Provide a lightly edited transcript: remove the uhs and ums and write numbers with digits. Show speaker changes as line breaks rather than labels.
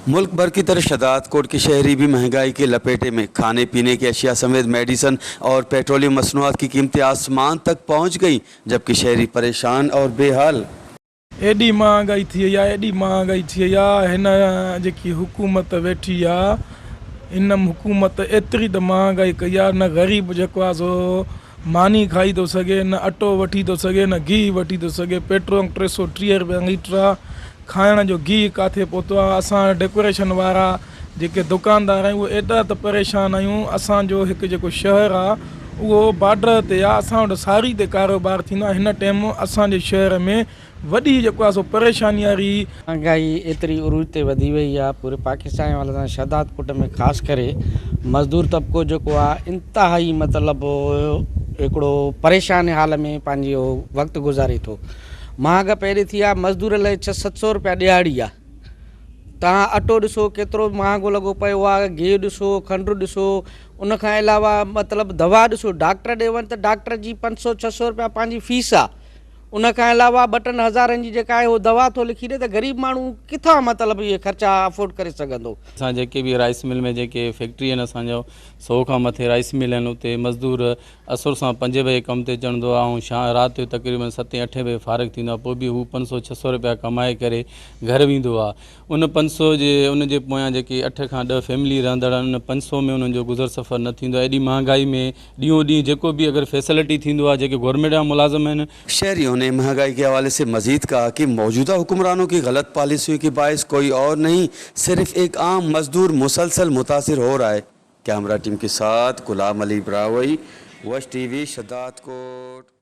मुल्क भर की तरह शहदादकोट के शहरी भी महंगाई के लपेटे में। खाने पीने की अशिया समेत मेडिसन और पेट्रोलियम मसनूआत की कीमतें आसमान तक पहुँच गई, जबकि शहरी परेशान और बेहाल।
एडी महंगाई थी एडी महंगाई थी हिन जेकी हुकूमत वेठी इन हुकूमत एतरी त महंगाई कई न ग़रीब जेको आहे सो मानी खाई थो सघे, न अटो वठी थो सघे, न घी वठी थो सघे। पेट्रोल 330 रुपया लीटर आहे। खाइण जो घी किथे पहुतो आहे। असां डेकोरेशन वारा जेके दुकानदार आहियूं उहे एॾा त परेशान आहियूं। असांजो हिकु जेको शहर आहे उहो बॉर्डर ते आहे, असां वटि साड़ी ते कारोबार थींदो आहे। हिन टाइम असांजे शहर में वॾी जेको आहे सो परेशानी वारी
महंगाई एतरी उरूज ते वधी वई आहे पूरे पाकिस्तान वाले शहदादकोट में, ख़ासि करे मज़दूर तबिको जेको आहे इंतिहाई मतिलबु हिकिड़ो परेशान हाल में पंहिंजो वक़्तु गुज़ारे थो। महांगा पहिरीं थी आहे, मज़दूर लाइ 600-700 रुपया ॾियाड़ी आहे। तव्हां अटो ॾिसो केतिरो महांगो लॻो पियो आहे, गिहु ॾिसो, खंडु ॾिसो, उन खां अलावा मतिलबु दवा ॾिसो। डॉक्टर ॾे वञ त डॉक्टर जी 500-600 रुपया पंहिंजी फीस आहे। उन खां अलावा 2-3 हज़ारनि जी जेका आहे उहो दवा थो लिखी ॾे, त ग़रीब माण्हू किथां मतिलबु इहे ख़र्चा अफोर्ड करे सघंदो।
असां जेके बि राइस मिल में जेके फैक्ट्री आहिनि, असांजो 100 खां मथे राइस मिल आहिनि, उते मज़दूर असुर सां 5 बजे कम ते चढ़ंदो आहे ऐं राति जो तक़रीबन 7-8 बजे फारिग थींदो आहे। पोइ बि हू 500-600 रुपया कमाए करे घर वेंदो आहे। उन 500 जे उन जे पोयां जेके 8 खां 10 फैमिली रहंदड़ आहिनि, उन 500 में उन्हनि जो गुज़र सफ़र न थींदो आहे। एॾी महांगाई में ॾींहों ॾींहुं जेको बि अगरि फैसिलिटी थींदो आहे, जेके गवर्नमेंट जा मुलाज़िम आहिनि।
शहरियों ने महंगाई के हवाले से मजीद कहा कि मौजूदा हुक्मरानों की गलत पॉलिसियों के बायस कोई और नहीं, सिर्फ एक आम मजदूर मुसलसल मुतासिर हो रहा है। कैमरा टीम के साथ गुलाम अली ब्रावई, वश टीवी, शहदादकोट।